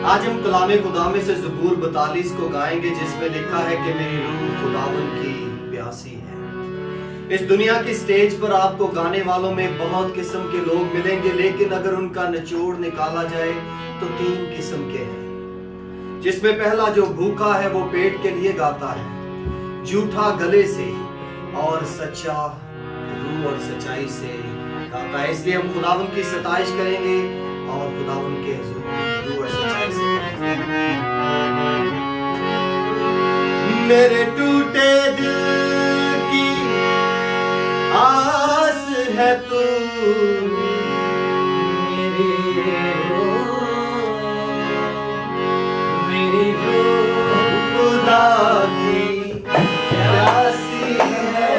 आज हम कलामे खुदा में से ज़बूर 42 को गाएंगे, जिसमें लिखा है कि मेरी रूह खुदावन की प्यासी है। इस दुनिया की स्टेज पर आपको गाने वालों में बहुत किस्म के लोग मिलेंगे, लेकिन अगर उनका निचोड़ निकाला जाए तो 3 किस्म के हैं। जिसमें पहला जो भूखा है वो पेट के लिए गाता है, झूठा गले से, और सच्चा रूह और सच्चाई से गाता है। इसलिए हम खुदावन की सताइश करेंगे और खुदावन के हुजूर रूह और सच्चाई से करेंगे। मेरे टूटे दिल की आस है तू, मेरी रूह खुदा की प्यासी है।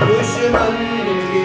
दुश्मन की